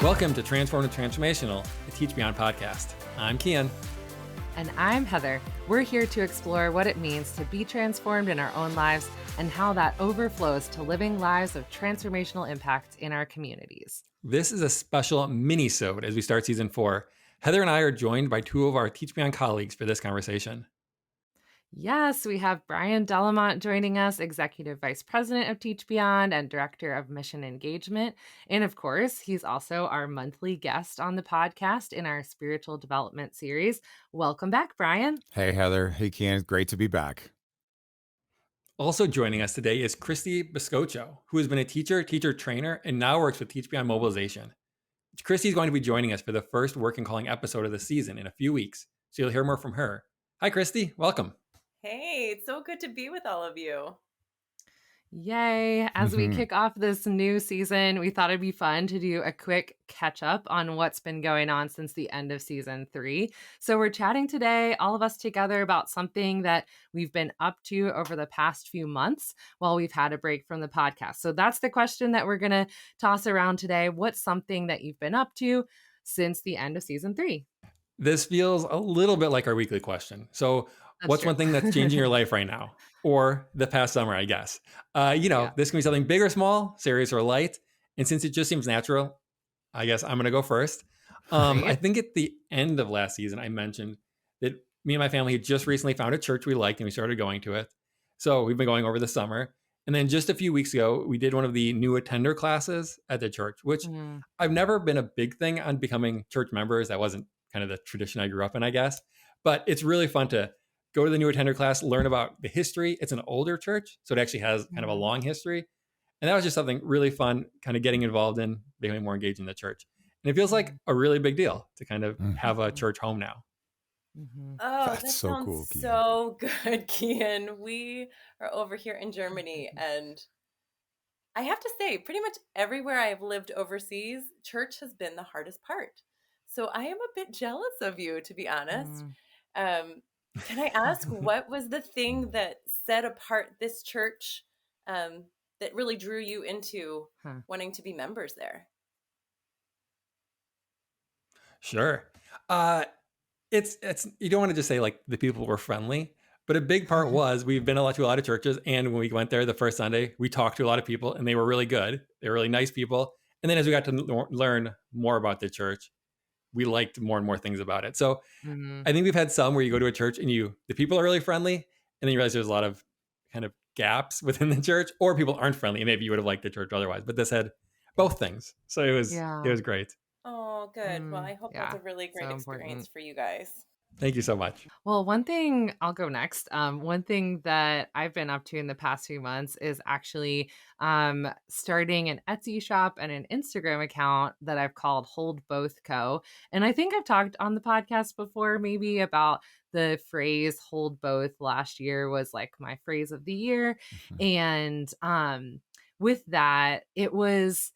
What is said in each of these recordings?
Welcome to Transformed Transformational, a Teach Beyond podcast. I'm Keane. And I'm Heather. We're here to explore what it means to be transformed in our own lives and how that overflows to living lives of transformational impact in our communities. This is a special Minisode as we start season 4. Heather and I are joined by two of our Teach Beyond colleagues for this conversation. Yes, we have Brian Delamont joining us, Executive Vice President of Teach Beyond and Director of Mission Engagement. And of course, he's also our monthly guest on the podcast in our spiritual development series. Welcome back, Brian. Hey, Heather. Hey, Keane. Great to be back. Also joining us today is Christy Biscocho, who has been a teacher trainer, and now works with Teach Beyond Mobilization. Christy is going to be joining us for the first Work and Calling episode of the season in a few weeks, so you'll hear more from her. Hi, Christy. Welcome. Hey, it's so good to be with all of you. Yay. As we kick off this new season, we thought it'd be fun to do a quick catch up on what's been going on since the end of season 3. So we're chatting today, all of us together, about something that we've been up to over the past few months while we've had a break from the podcast. So that's the question that we're going to toss around today. What's something that you've been up to since the end of season 3? This feels a little bit like our weekly question. So what's true. one thing that's changing your life right now? Or the past summer, I guess. This can be something big or small, serious or light. And since it just seems natural, I guess I'm going to go first. I think at the end of last season, I mentioned that me and my family had just recently found a church we liked and we started going to it. So we've been going over the summer. And then just a few weeks ago, we did one of the new attender classes at the church, which I've never been a big thing on becoming church members. That wasn't kind of the tradition I grew up in, I guess. But it's really fun to go to the new attender class, learn about the history. It's an older church, so it actually has kind of a long history. And that was just something really fun, kind of getting involved in, becoming more engaged in the church. And it feels like a really big deal to kind of have a church home now. Oh, That's that so sounds cool, Keane. so good, Keane. We are over here in Germany, and I have to say, pretty much everywhere I've lived overseas, church has been the hardest part. So I am a bit jealous of you, to be honest. Can I ask, what was the thing that set apart this church that really drew you into wanting to be members there? Sure. It's you don't want to just say like the people were friendly, but a big part was we've been to a lot of churches, and when we went there the first Sunday, we talked to a lot of people, and they were really good. They were really nice people. And then as we got to learn more about the church, we liked more and more things about it. So I think we've had some where you go to a church and the people are really friendly, and then you realize there's a lot of kind of gaps within the church, or people aren't friendly, and maybe you would have liked the church otherwise. But this had both things, so it was great. Oh, good. Well, I hope that's a really great experience for you guys. Thank you so much. Well, one thing, I'll go next. One thing that I've been up to in the past few months is actually starting an Etsy shop and an Instagram account that I've called Hold Both Co. And I think I've talked on the podcast before maybe about the phrase hold both. Last year was like my phrase of the year. And with that, it was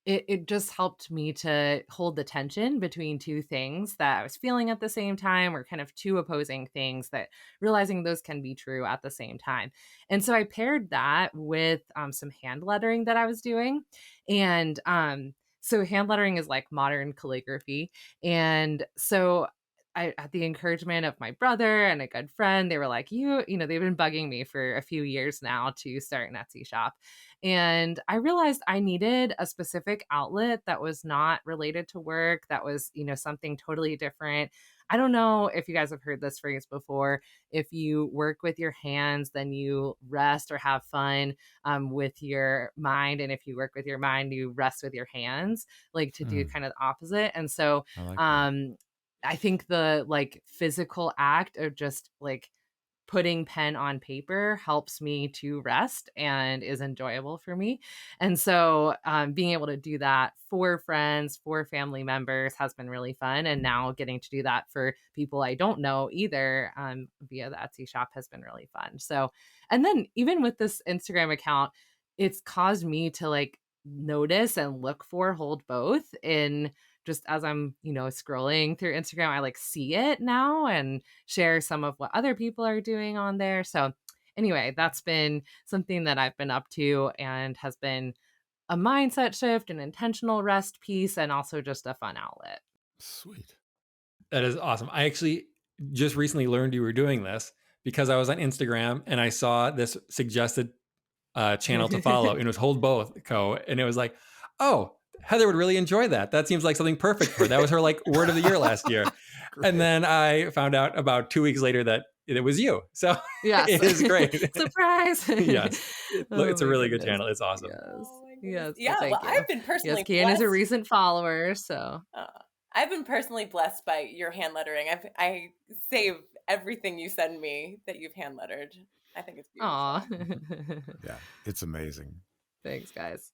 it just helped me to hold the tension between two things that I was feeling at the same time, or kind of two opposing things, that realizing those can be true at the same time. And so I paired that with some hand lettering that I was doing. And so hand lettering is like modern calligraphy. And so at the encouragement of my brother and a good friend, they were like, they've been bugging me for a few years now to start an Etsy shop. And I realized I needed a specific outlet that was not related to work, that was, something totally different. I don't know if you guys have heard this phrase before. If you work with your hands, then you rest or have fun with your mind. And if you work with your mind, you rest with your hands, like to do kind of the opposite. And so I think the like physical act of just like putting pen on paper helps me to rest and is enjoyable for me. And so being able to do that for friends, for family members has been really fun. And now getting to do that for people I don't know either via the Etsy shop has been really fun. So, and then even with this Instagram account, it's caused me to like notice and look for Hold Both in just as I'm, scrolling through Instagram. I like see it now and share some of what other people are doing on there. So anyway, that's been something that I've been up to and has been a mindset shift, an intentional rest piece, and also just a fun outlet. Sweet. That is awesome. I actually just recently learned you were doing this because I was on Instagram and I saw this suggested channel to follow, and it was Hold Both Co. And it was like, oh, Heather would really enjoy that. That seems like something perfect for her. That was her like word of the year last year. And then I found out about 2 weeks later that it was you. So Yes. it is great. Surprise. Yes. Oh It's a my really good goodness. channel. It's awesome. Yes. Oh my goodness. Yes. Yeah, Thank well, you. I've been Yes, personally Keane is a blessed. recent follower, so I've been personally blessed by your hand lettering. I save everything you send me that you've hand lettered. I think it's beautiful. aw. Yeah, it's amazing. Thanks, guys.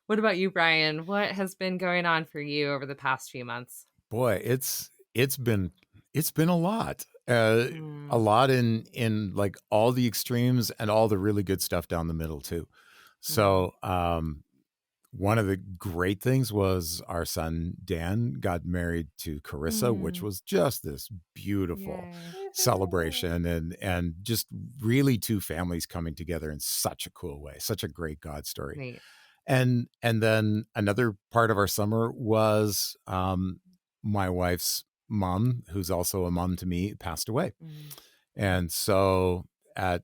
What about you, Brian? What has been going on for you over the past few months? Boy, it's been a lot. A lot in like all the extremes and all the really good stuff down the middle too. So, one of the great things was our son Dan got married to Carissa, which was just this beautiful Yay. celebration and just really two families coming together in such a cool way, such a great God story. Neat. And then another part of our summer was my wife's mom, who's also a mom to me, passed away. And so at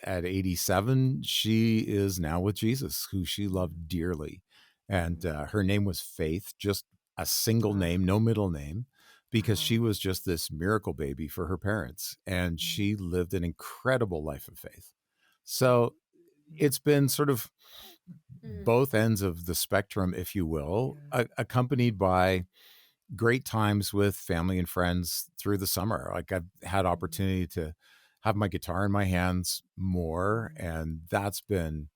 87, she is now with Jesus, who she loved dearly. And her name was Faith, just a single name, no middle name, because she was just this miracle baby for her parents. And she lived an incredible life of faith. So it's been sort of both ends of the spectrum, if you will, accompanied by great times with family and friends through the summer. Like I've had opportunity to have my guitar in my hands more, and that's been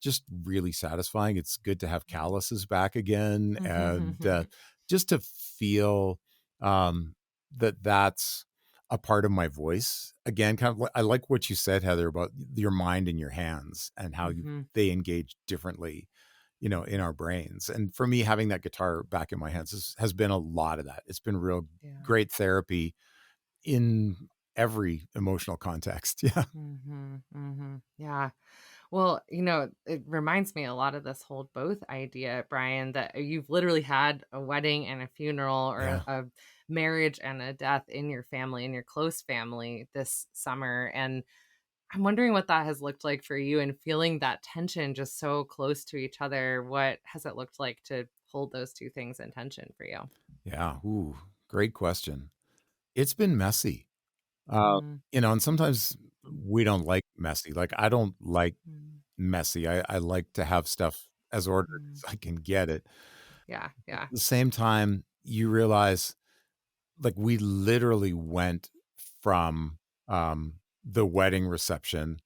just really satisfying. It's good to have calluses back again, and just to feel that that's a part of my voice again. Kind of, I like what you said, Heather, about your mind and your hands and how they engage differently, in our brains. And for me, having that guitar back in my hands has been a lot of that. It's been real great therapy in every emotional context. Yeah. Yeah. Well, it reminds me a lot of this hold both idea, Brian, that you've literally had a wedding and a funeral or a marriage and a death in your family, in your close family this summer. And I'm wondering what that has looked like for you and feeling that tension just so close to each other. What has it looked like to hold those two things in tension for you? Yeah. Ooh, great question. It's been messy. And sometimes we don't like messy. Like I don't like messy. I like to have stuff as ordered as I can get it. Yeah. Yeah. At the same time, you realize like we literally went from the wedding reception.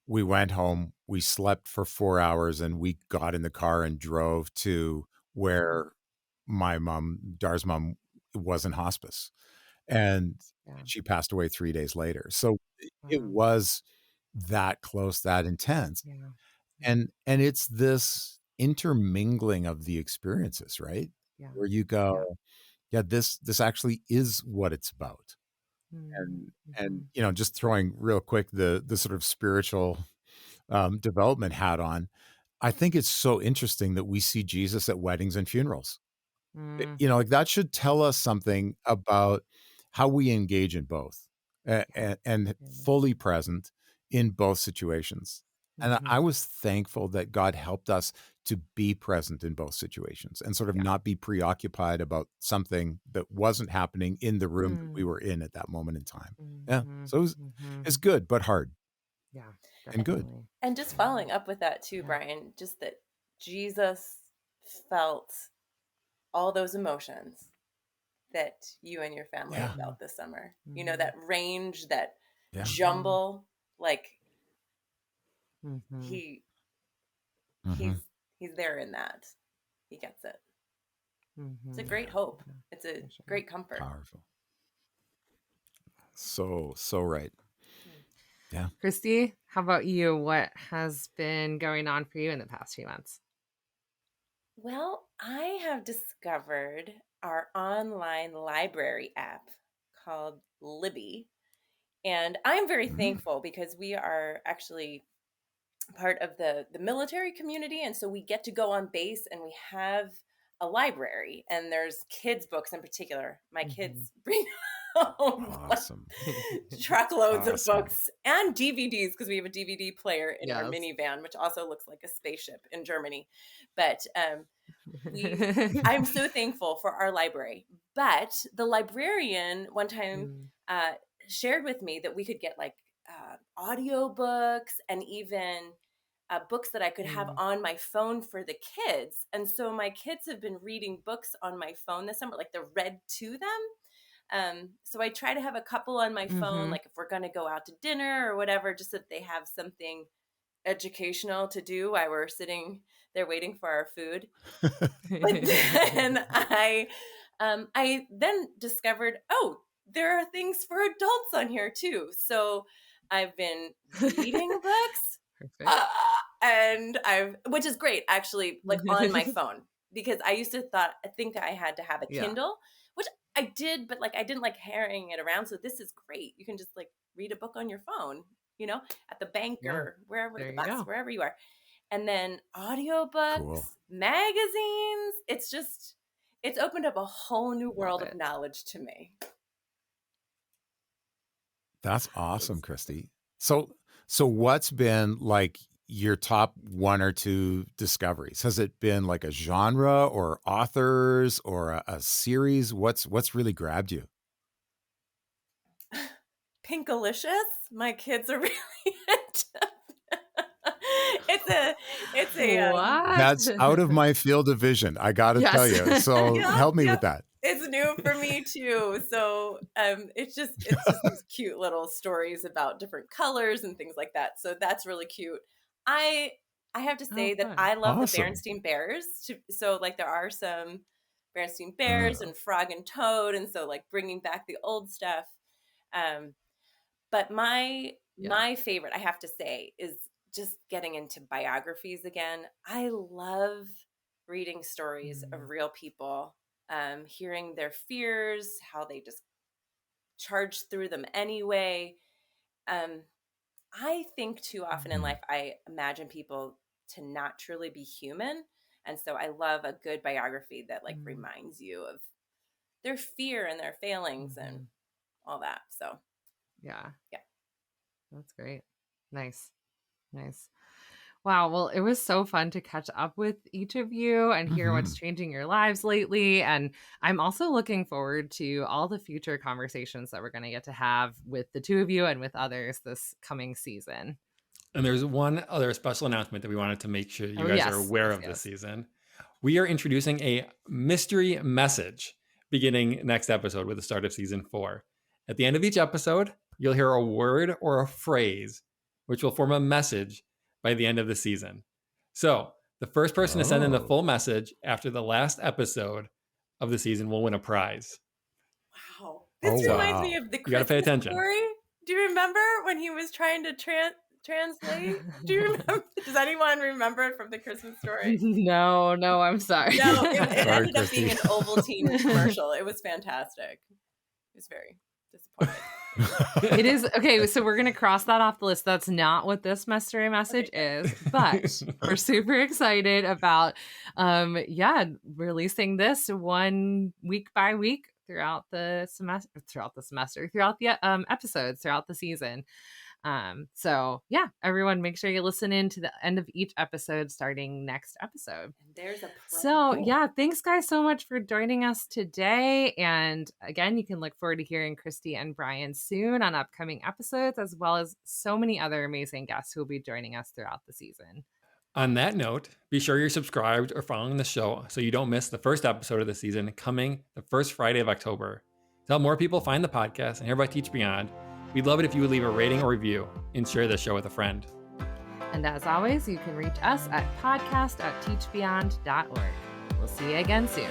We went home, we slept for 4 hours, and we got in the car and drove to where my mom, Dar's mom, was in hospice. And she passed away 3 days later. So it was that close, that intense. And it's this intermingling of the experiences, right? Where you go, yeah, this actually is what it's about. And just throwing real quick the sort of spiritual development hat on, I think it's so interesting that we see Jesus at weddings and funerals. Like that should tell us something about how we engage in both and fully present in both situations. And I was thankful that God helped us to be present in both situations and sort of not be preoccupied about something that wasn't happening in the room that we were in at that moment in time. Yeah. So it's good, but hard. Yeah. And good. And just following up with that too, Brian, just that Jesus felt all those emotions that you and your family felt this summer. That range, that jumble, like he's there in that. He gets it. It's a great hope. It's a great comfort. Powerful. So right. Yeah. Christy, how about you? What has been going on for you in the past few months? Well, I have discovered our online library app called Libby. And I'm very thankful because we are actually part of the military community, and so we get to go on base and we have a library, and there's kids books in particular. My kids bring home Awesome. truckloads of books and DVDs, because we have a DVD player in our Yes. minivan, which also looks like a spaceship in Germany. But I'm so thankful for our library. But the librarian one time shared with me that we could get like audio books and even books that I could have on my phone for the kids. And so my kids have been reading books on my phone this summer, like they're read to them. So I try to have a couple on my phone, like if we're going to go out to dinner or whatever, just so that they have something educational to do while we're sitting there waiting for our food. But then I then discovered, oh, there are things for adults on here too. So I've been reading books. And which is great actually, like on my phone, because I used to think I had to have a Kindle, which I did, but like I didn't like carrying it around. So this is great. You can just like read a book on your phone, you know, at the bank or wherever, the bus, wherever you are. And then audiobooks, magazines. It's opened up a whole new world of knowledge to me. That's awesome, Christy. So what's been like your top one or two discoveries? Has it been like a genre or authors or a series? What's really grabbed you? Pinkalicious. My kids are really into. It's a That's out of my field of vision. I got to tell you. So help me with that. It's new for me too. So it's just these cute little stories about different colors and things like that. So that's really cute. I have to say that I love the Berenstain Bears. So like there are some Berenstain Bears and Frog and Toad, and so like bringing back the old stuff. But my favorite, I have to say, is just getting into biographies again. I love reading stories of real people, hearing their fears, how they just charge through them anyway. I think too often in life, I imagine people to not truly be human. And so I love a good biography that like reminds you of their fear and their failings and all that. So yeah, that's great. Nice. Wow. Well, it was so fun to catch up with each of you and hear what's changing your lives lately. And I'm also looking forward to all the future conversations that we're going to get to have with the two of you and with others this coming season. And there's one other special announcement that we wanted to make sure you guys are aware of this season. We are introducing a mystery message beginning next episode with the start of season 4. At the end of each episode, you'll hear a word or a phrase which will form a message by the end of the season. So the first person to send in the full message after the last episode of the season will win a prize. Wow. This reminds me of the Christmas story. Do you remember when he was trying to translate? Do you remember? Does anyone remember it from the Christmas story? No, I'm sorry. No, it ended up being an Ovaltine commercial. It was fantastic. It was very disappointing. It is okay, so we're gonna cross that off the list. That's not what this mystery message is, but we're super excited about releasing this one week by week throughout the episodes throughout the season. So yeah, everyone make sure you listen in to the end of each episode starting next episode. There's a So yeah, thanks guys so much for joining us today. And again, you can look forward to hearing Christy and Brian soon on upcoming episodes, as well as so many other amazing guests who will be joining us throughout the season. On that note, be sure you're subscribed or following the show so you don't miss the first episode of the season coming the first Friday of October. To help more people find the podcast and hear about Teach Beyond, we'd love it if you would leave a rating or review and share the show with a friend. And as always, you can reach us at podcast@teachbeyond.org. We'll see you again soon.